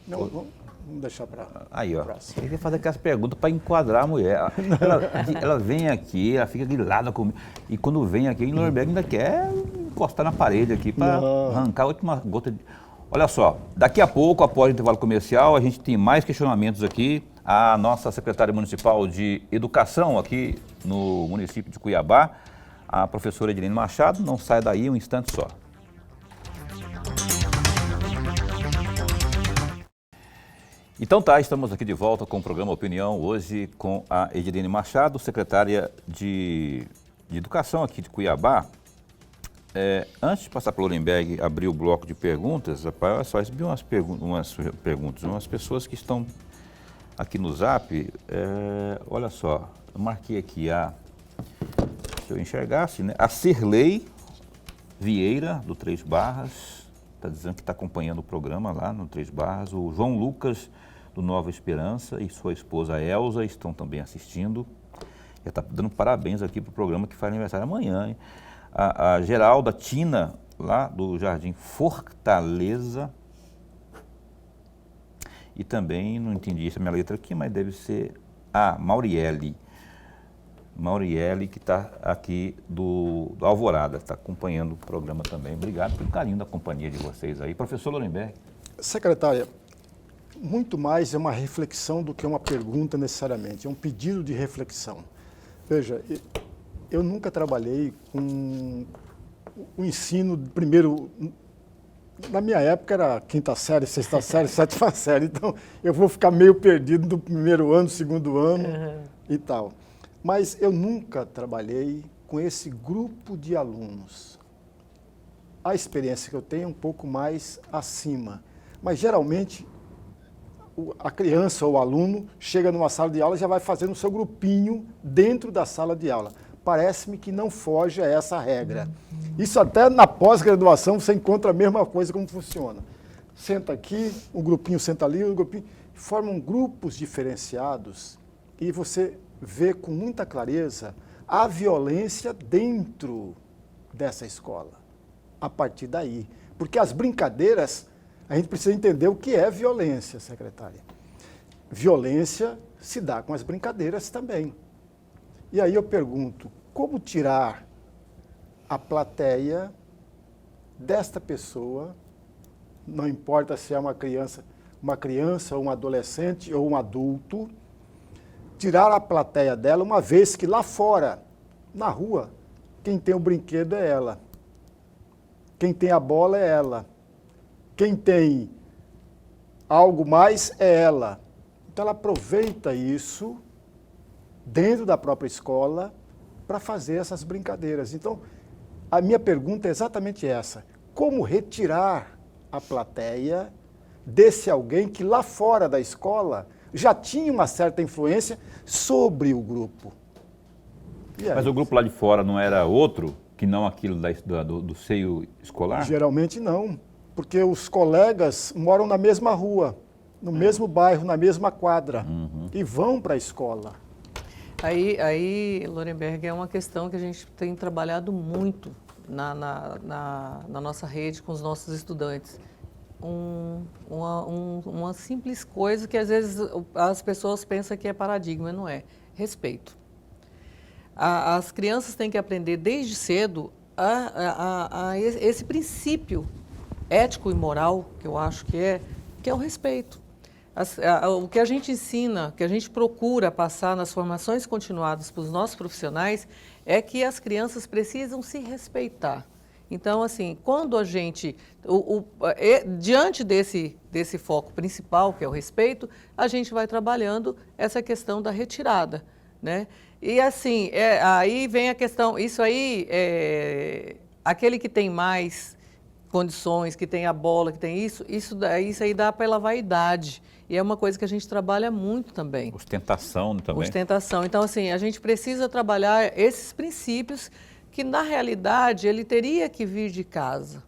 [SPEAKER 2] Não, vamos deixar para
[SPEAKER 1] aí, ó. Ele vai fazer aquelas perguntas para enquadrar a mulher. Ela vem aqui, ela fica grilada comigo. E quando vem aqui, em Lorenberg ainda quer encostar na parede aqui para arrancar a última gota de... Olha só, daqui a pouco, após o intervalo comercial, a gente tem mais questionamentos aqui. A nossa secretária municipal de Educação aqui no município de Cuiabá, a professora Edilene Machado, não sai daí um instante só. Então tá, estamos aqui de volta com o programa Opinião, hoje com a Edilene Machado, secretária de Educação aqui de Cuiabá. Antes de passar para o Lorenberg abrir o bloco de perguntas, rapaz, olha só, recebi umas perguntas, umas pessoas que estão aqui no Zap, olha só, eu marquei aqui se eu enxergasse, né? A Cirlei Vieira, do Três Barras, está dizendo que está acompanhando o programa lá no Três Barras, o João Lucas, do Nova Esperança, e sua esposa Elza estão também assistindo. Já está dando parabéns aqui para o programa que faz aniversário amanhã, hein? A Geralda Tina, lá do Jardim Fortaleza. E também, não entendi essa minha letra aqui, mas deve ser a Mauriele. Mauriele, que está aqui do Alvorada, está acompanhando o programa também. Obrigado pelo carinho da companhia de vocês aí. Professor Lorenberg.
[SPEAKER 2] Secretária, muito mais é uma reflexão do que uma pergunta necessariamente, é um pedido de reflexão. Veja, eu nunca trabalhei com o ensino primeiro... Na minha época era quinta série, sexta série, sétima série, então eu vou ficar meio perdido no primeiro ano, segundo ano e tal. Mas eu nunca trabalhei com esse grupo de alunos. A experiência que eu tenho é um pouco mais acima, mas geralmente a criança ou o aluno chega numa sala de aula e já vai fazendo o seu grupinho dentro da sala de aula. parece-me que não foge a essa regra. Isso até na pós-graduação você encontra a mesma coisa como funciona. Senta aqui, um grupinho senta ali, um grupinho... Formam grupos diferenciados e você vê com muita clareza a violência dentro dessa escola, a partir daí. Porque as brincadeiras, a gente precisa entender o que é violência, secretária. Violência se dá com as brincadeiras também. E aí eu pergunto, como tirar a plateia desta pessoa, não importa se é uma criança, ou um adolescente ou um adulto, tirar a plateia dela, uma vez que lá fora, na rua, quem tem o brinquedo é ela. Quem tem a bola é ela. Quem tem algo mais é ela. Então ela aproveita isso dentro da própria escola para fazer essas brincadeiras. Então, a minha pergunta é exatamente essa. Como retirar a plateia desse alguém que lá fora da escola já tinha uma certa influência sobre o grupo?
[SPEAKER 1] Mas o grupo lá de fora não era outro, que não aquilo do seio escolar?
[SPEAKER 2] Geralmente não, porque os colegas moram na mesma rua, no mesmo bairro, na mesma quadra, e vão para a escola.
[SPEAKER 3] Aí, Lorenberg, é uma questão que a gente tem trabalhado muito na nossa rede com os nossos estudantes. Uma simples coisa que às vezes as pessoas pensam que é paradigma, mas não é. Respeito. As crianças têm que aprender desde cedo a esse princípio ético e moral, que eu acho que é o respeito. O que a gente ensina, que a gente procura passar nas formações continuadas para os nossos profissionais, é que as crianças precisam se respeitar. Então, assim, quando a gente, diante desse foco principal, que é o respeito, a gente vai trabalhando essa questão da retirada, né? E assim, aí vem a questão, isso aí, aquele que tem mais condições, que tem a bola, que tem isso aí dá pela vaidade. E é uma coisa que a gente trabalha muito também.
[SPEAKER 1] Ostentação também.
[SPEAKER 3] Ostentação. Então, assim, a gente precisa trabalhar esses princípios que, na realidade, ele teria que vir de casa.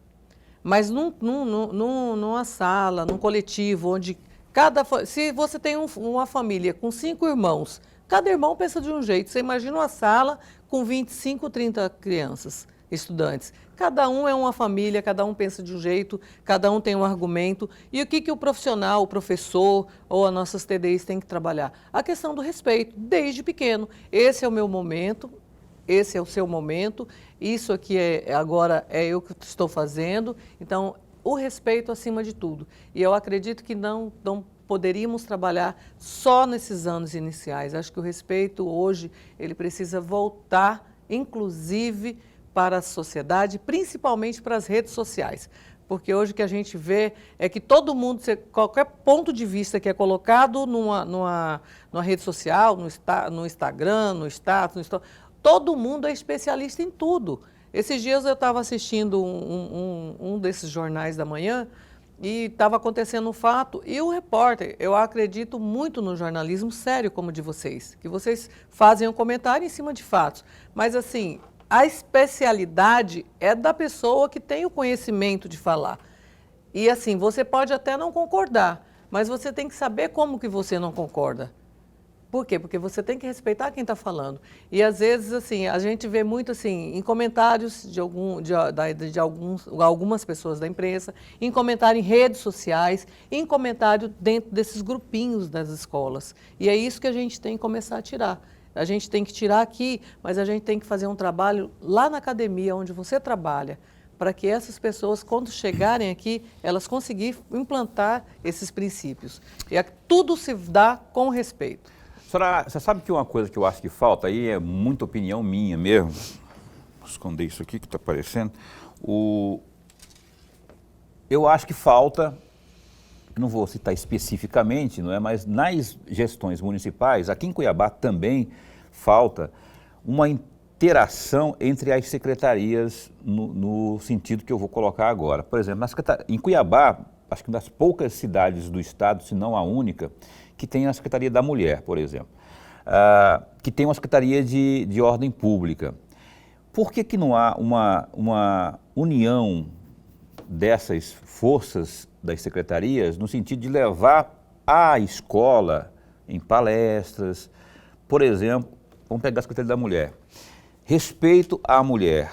[SPEAKER 3] Mas numa sala, num coletivo, onde se você tem uma família com 5 irmãos, cada irmão pensa de um jeito. Você imagina uma sala com 25, 30 crianças, estudantes. Cada um é uma família, cada um pensa de um jeito, cada um tem um argumento. E o que o profissional, o professor ou as nossas TDIs têm que trabalhar? A questão do respeito, desde pequeno. Esse é o meu momento, esse é o seu momento, isso aqui agora é eu que estou fazendo. Então, o respeito acima de tudo. E eu acredito que não poderíamos trabalhar só nesses anos iniciais. Acho que o respeito hoje, ele precisa voltar, inclusive, para a sociedade, principalmente para as redes sociais. Porque hoje o que a gente vê é que todo mundo, qualquer ponto de vista que é colocado numa rede social, no Instagram, no status, todo mundo é especialista em tudo. Esses dias eu estava assistindo um desses jornais da manhã e estava acontecendo um fato, e o repórter, eu acredito muito no jornalismo sério como o de vocês, que vocês fazem um comentário em cima de fatos, mas assim, a especialidade é da pessoa que tem o conhecimento de falar. E assim, você pode até não concordar, mas você tem que saber como que você não concorda. Por quê? Porque você tem que respeitar quem está falando. E às vezes, assim, a gente vê muito assim, em comentários de algumas pessoas da imprensa, em comentário em redes sociais, em comentário dentro desses grupinhos das escolas. E é isso que a gente tem que começar a tirar. A gente tem que tirar aqui, mas a gente tem que fazer um trabalho lá na academia, onde você trabalha, para que essas pessoas, quando chegarem aqui, elas conseguirem implantar esses princípios. E tudo se dá com respeito.
[SPEAKER 1] Senhora, você sabe que uma coisa que eu acho que falta, aí é muita opinião minha mesmo, vou esconder isso aqui que está aparecendo, eu acho que falta, não vou citar especificamente, não é, mas nas gestões municipais, aqui em Cuiabá também falta uma interação entre as secretarias no sentido que eu vou colocar agora. Por exemplo, em Cuiabá, acho que uma das poucas cidades do estado, se não a única, que tem a Secretaria da Mulher, por exemplo. que tem uma Secretaria de Ordem Pública. Por que não há uma união dessas forças das secretarias no sentido de levar à escola, em palestras, por exemplo, vamos pegar a Secretaria da Mulher, respeito à mulher.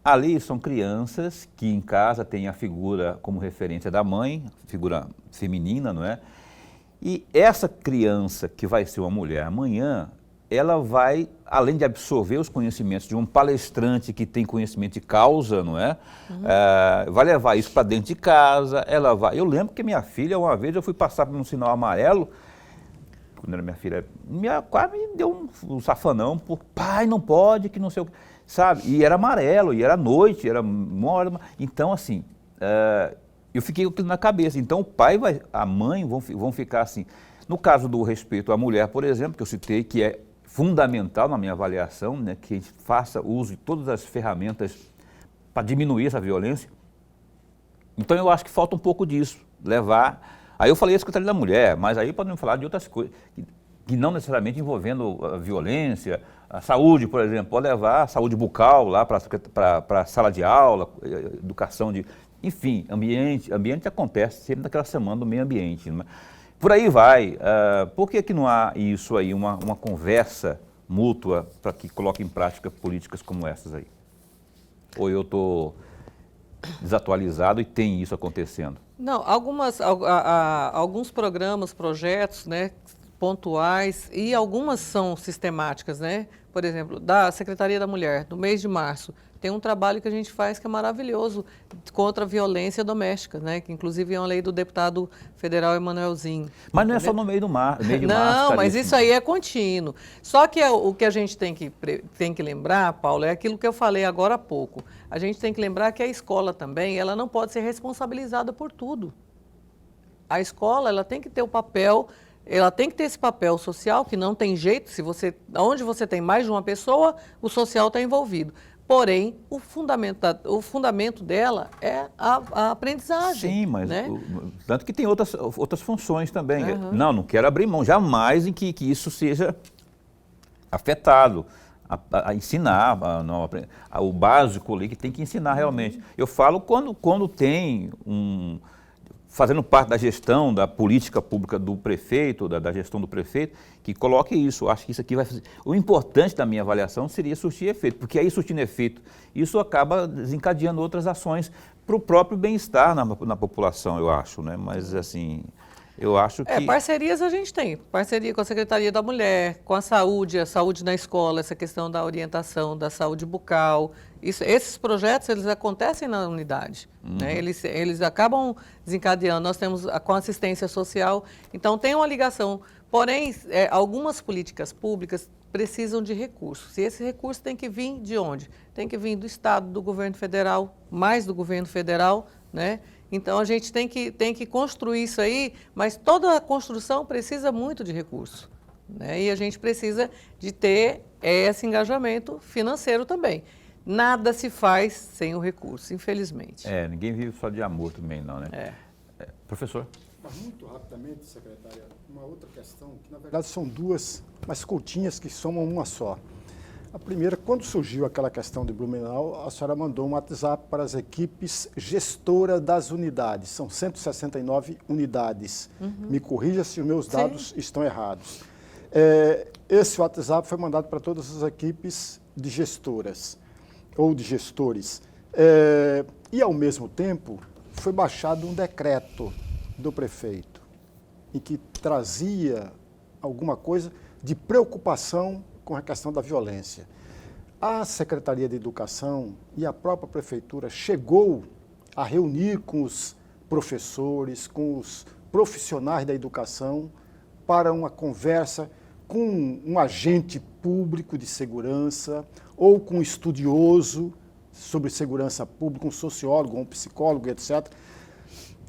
[SPEAKER 1] Ali são crianças que em casa têm a figura como referência da mãe, figura feminina, não é? E essa criança que vai ser uma mulher amanhã, ela vai, além de absorver os conhecimentos de um palestrante que tem conhecimento de causa, não é? Vai levar isso para dentro de casa, ela vai... Eu lembro que minha filha, uma vez, eu fui passar por um sinal amarelo, quando era minha filha, quase me deu um safanão, por pai, não pode, que não sei o que, sabe? E era amarelo, e era noite, era uma hora... Então, assim, eu fiquei com aquilo na cabeça. Então, o pai, a mãe vão ficar assim. No caso do respeito à mulher, por exemplo, que eu citei, que é fundamental na minha avaliação, né, que a gente faça uso de todas as ferramentas para diminuir essa violência. Então eu acho que falta um pouco disso, levar... Aí eu falei a Secretaria da Mulher, mas aí podemos falar de outras coisas, que não necessariamente envolvendo a violência, a saúde, por exemplo, pode levar a saúde bucal lá para a sala de aula, educação de... Enfim, ambiente acontece sempre naquela semana do meio ambiente, né? Por aí vai. Por que não há isso aí, uma conversa mútua para que coloque em prática políticas como essas aí? Ou eu estou desatualizado e tem isso acontecendo?
[SPEAKER 3] Não, alguns programas, projetos, né, pontuais e algumas são sistemáticas, né? Por exemplo, da Secretaria da Mulher, no mês de março, tem um trabalho que a gente faz que é maravilhoso contra a violência doméstica, né? Que inclusive é uma lei do deputado federal Emanuelzinho.
[SPEAKER 1] Mas não é só no meio de março.
[SPEAKER 3] Não, mas isso aí é contínuo. Só que o que a gente tem que lembrar, Paulo, é aquilo que eu falei agora há pouco. A gente tem que lembrar que a escola também, ela não pode ser responsabilizada por tudo. A escola, ela tem que ter o papel... Ela tem que ter esse papel social, que não tem jeito, onde você tem mais de uma pessoa, o social está envolvido. Porém, o fundamento dela é a aprendizagem.
[SPEAKER 1] Sim, mas
[SPEAKER 3] né?
[SPEAKER 1] Tanto que tem outras funções também. Uhum. Não quero abrir mão jamais em que isso seja afetado. A ensinar, o básico ali que tem que ensinar realmente. Eu falo quando tem fazendo parte da gestão, da política pública do prefeito, da gestão do prefeito, que coloque isso. Acho que isso aqui vai fazer... O importante da minha avaliação seria surtir efeito, porque aí surtindo efeito, isso acaba desencadeando outras ações para o próprio bem-estar na população, eu acho, né? Mas, assim, eu acho que...
[SPEAKER 3] Parcerias a gente tem. Parceria com a Secretaria da Mulher, com a saúde na escola, essa questão da orientação, da saúde bucal. Esses projetos, eles acontecem na unidade, né? Eles acabam desencadeando. Nós temos com assistência social, então tem uma ligação. Porém, algumas políticas públicas precisam de recursos. E esse recurso tem que vir de onde? Tem que vir do Estado, do governo federal, mais do governo federal, né? Então, a gente tem que construir isso aí, mas toda a construção precisa muito de recurso, né? E a gente precisa de ter esse engajamento financeiro também. Nada se faz sem o recurso, infelizmente.
[SPEAKER 1] Ninguém vive só de amor também, não, né? Professor?
[SPEAKER 2] Mas muito rapidamente, secretária, uma outra questão, que na verdade são duas, mas curtinhas, que somam uma só. A primeira, quando surgiu aquela questão de Blumenau, a senhora mandou um WhatsApp para as equipes gestoras das unidades. São 169 unidades. Me corrija se os meus dados estão errados. Esse WhatsApp foi mandado para todas as equipes de gestoras ou de gestores. E, ao mesmo tempo, foi baixado um decreto do prefeito, em que trazia alguma coisa de preocupação com a questão da violência. A Secretaria de Educação e a própria Prefeitura chegou a reunir com os professores, com os profissionais da educação, para uma conversa com um agente público de segurança ou com um estudioso sobre segurança pública, um sociólogo, um psicólogo, etc.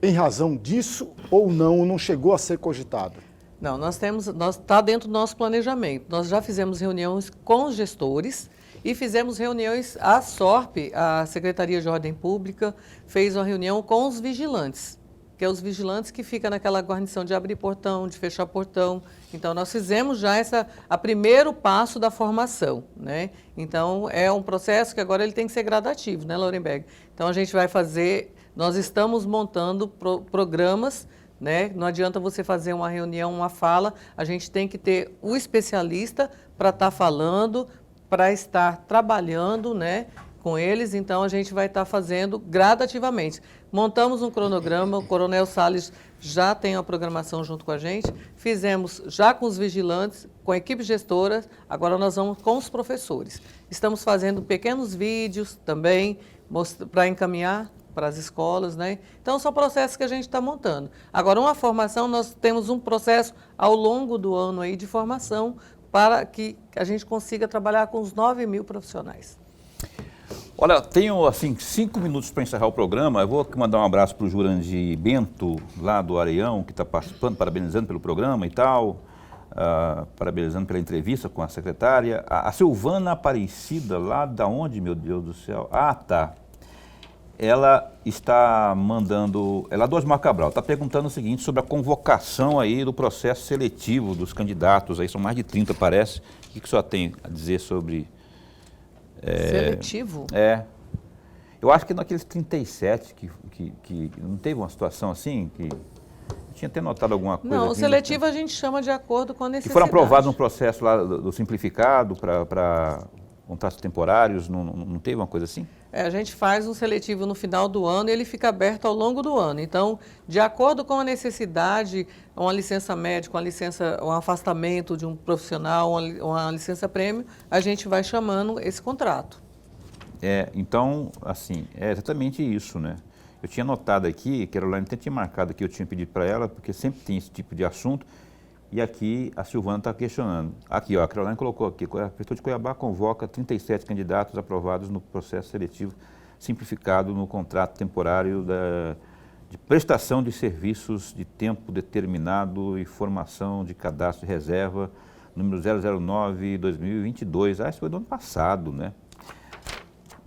[SPEAKER 2] Em razão disso ou não chegou a ser cogitado?
[SPEAKER 3] Não, está dentro do nosso planejamento. Nós já fizemos reuniões com os gestores e fizemos reuniões, a Secretaria de Ordem Pública, fez uma reunião com os vigilantes. que é os vigilantes que ficam naquela guarnição de abrir portão, de fechar portão. Então, nós fizemos já a primeiro passo da formação, né? Então, é um processo que agora ele tem que ser gradativo, né, Lorenberg? Então, a gente vai fazer, nós estamos montando programas, né? Não adianta você fazer uma reunião, uma fala, a gente tem que ter o especialista para estar falando, para estar trabalhando, né, com eles. Então, a gente vai estar fazendo gradativamente. Montamos um cronograma, o Coronel Salles já tem a programação junto com a gente, fizemos já com os vigilantes, com a equipe gestora, agora nós vamos com os professores. Estamos fazendo pequenos vídeos também para encaminhar para as escolas, né? Então, são processos que a gente está montando. Agora, uma formação, nós temos um processo ao longo do ano aí de formação para que a gente consiga trabalhar com os 9.000 profissionais.
[SPEAKER 1] Olha, tenho assim 5 minutos para encerrar o programa. Eu vou mandar um abraço para o Jurandir Bento, lá do Areião, que está participando, parabenizando pelo programa e tal, parabenizando pela entrevista com a secretária. A Silvana Aparecida, lá da onde, meu Deus do céu? Ah, tá. Ela está mandando, ela é do Osmar Cabral, está perguntando o seguinte sobre a convocação aí do processo seletivo dos candidatos, aí são mais de 30, parece. O que o senhor tem a dizer sobre...
[SPEAKER 3] Seletivo?
[SPEAKER 1] Eu acho que naqueles 37 que não teve uma situação assim, que eu tinha até notado alguma coisa.
[SPEAKER 3] Não, o seletivo a gente chama de acordo com a necessidade.
[SPEAKER 1] Que foram aprovados no processo lá do simplificado para contratos temporários, não teve uma coisa assim?
[SPEAKER 3] A gente faz um seletivo no final do ano e ele fica aberto ao longo do ano. Então, de acordo com a necessidade, uma licença médica, um afastamento de um profissional, uma licença prêmio, a gente vai chamando esse contrato.
[SPEAKER 1] Então, assim, é exatamente isso, né? Eu tinha notado aqui, que a Caroline até tinha marcado aqui, eu tinha pedido para ela, porque sempre tem esse tipo de assunto, e aqui a Silvana está questionando. Aqui, ó, a Caroline colocou aqui, a Prefeitura de Cuiabá convoca 37 candidatos aprovados no processo seletivo simplificado no contrato temporário de prestação de serviços de tempo determinado e formação de cadastro de reserva, número 009/2022. Isso foi do ano passado, né?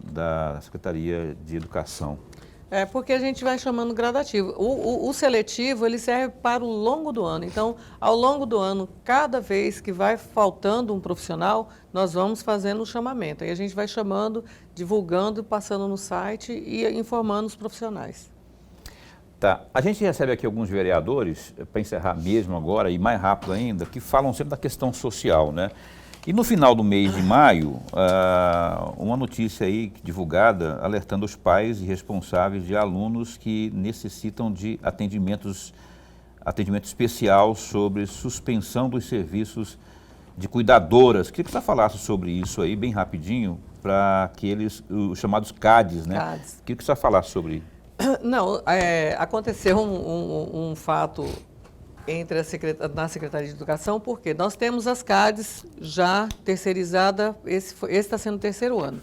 [SPEAKER 1] Da Secretaria de Educação.
[SPEAKER 3] Porque a gente vai chamando gradativo. O seletivo, ele serve para o longo do ano. Então, ao longo do ano, cada vez que vai faltando um profissional, nós vamos fazendo o chamamento. Aí a gente vai chamando, divulgando, passando no site e informando os profissionais.
[SPEAKER 1] Tá. A gente recebe aqui alguns vereadores, para encerrar mesmo agora, e mais rápido ainda, que falam sempre da questão social, né? E no final do mês de maio, uma notícia aí divulgada alertando os pais e responsáveis de alunos que necessitam de atendimento especial sobre suspensão dos serviços de cuidadoras. Queria que você falasse sobre isso aí bem rapidinho, para aqueles, os chamados CADs, né? CADs. Queria que você falasse sobre isso.
[SPEAKER 3] Não, aconteceu um fato na Secretaria de Educação, porque nós temos as CADs já terceirizadas, esse está sendo o 3º ano.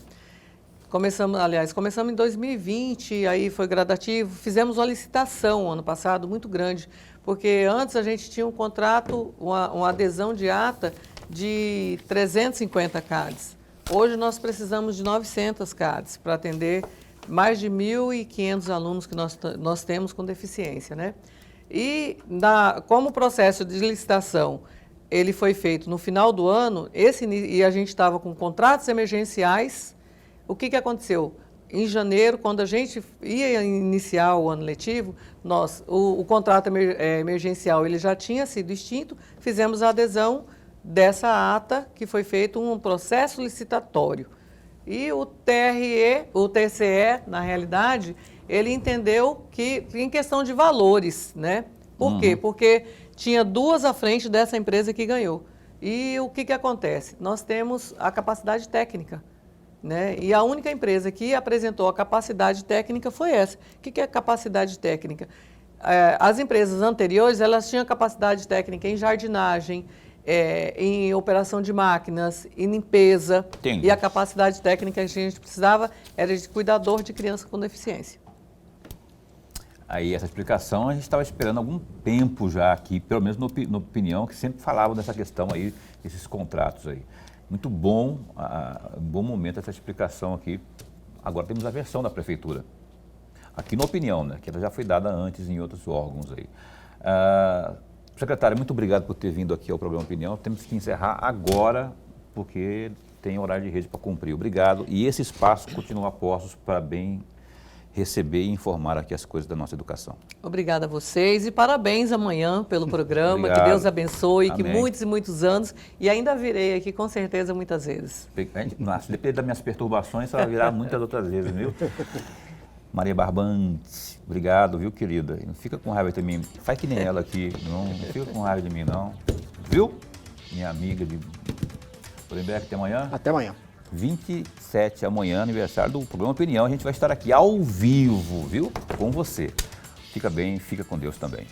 [SPEAKER 3] Começamos em 2020, aí foi gradativo, fizemos uma licitação ano passado muito grande, porque antes a gente tinha um contrato, uma adesão de ata de 350 CADs. Hoje nós precisamos de 900 CADs para atender mais de 1.500 alunos que nós temos com deficiência, né? E como o processo de licitação ele foi feito no final do ano, e a gente estava com contratos emergenciais, o que aconteceu? Em janeiro, quando a gente ia iniciar o ano letivo, o contrato emergencial ele já tinha sido extinto, fizemos a adesão dessa ata, que foi feito um processo licitatório. E o TCE, na realidade, ele entendeu que, em questão de valores, né? Por quê? Porque tinha 2 à frente dessa empresa que ganhou. E o que acontece? Nós temos a capacidade técnica, né? E a única empresa que apresentou a capacidade técnica foi essa. O que é capacidade técnica? As empresas anteriores, elas tinham capacidade técnica em jardinagem, em operação de máquinas, em limpeza.
[SPEAKER 1] Entendi.
[SPEAKER 3] E a capacidade técnica que a gente precisava era de cuidador de criança com deficiência.
[SPEAKER 1] Aí essa explicação a gente estava esperando algum tempo já aqui, pelo menos na opinião, que sempre falavam dessa questão aí, esses contratos aí. Muito bom, bom momento essa explicação aqui. Agora temos a versão da Prefeitura. aqui na Opinião, né, que ela já foi dada antes em outros órgãos aí. Secretário, muito obrigado por ter vindo aqui ao programa Opinião. Temos que encerrar agora, porque tem horário de rede para cumprir. Obrigado. E esse espaço continua a postos para bem receber e informar aqui as coisas da nossa educação.
[SPEAKER 3] Obrigada a vocês e parabéns amanhã pelo programa.
[SPEAKER 1] Obrigado.
[SPEAKER 3] Que Deus abençoe,
[SPEAKER 1] Amém.
[SPEAKER 3] que muitos e muitos anos, e ainda virei aqui com certeza muitas vezes.
[SPEAKER 1] Nossa, depende das minhas perturbações, ela virá muitas outras vezes, viu? Maria Barbante, obrigado, viu, querida? E não fica com raiva de mim, faz que nem ela aqui, não fica com raiva de mim, não. Viu? Minha amiga de Lorenberg, até amanhã.
[SPEAKER 2] Até amanhã.
[SPEAKER 1] 27 amanhã, aniversário do programa Opinião. A gente vai estar aqui ao vivo, viu? Com você. Fica bem, fica com Deus também.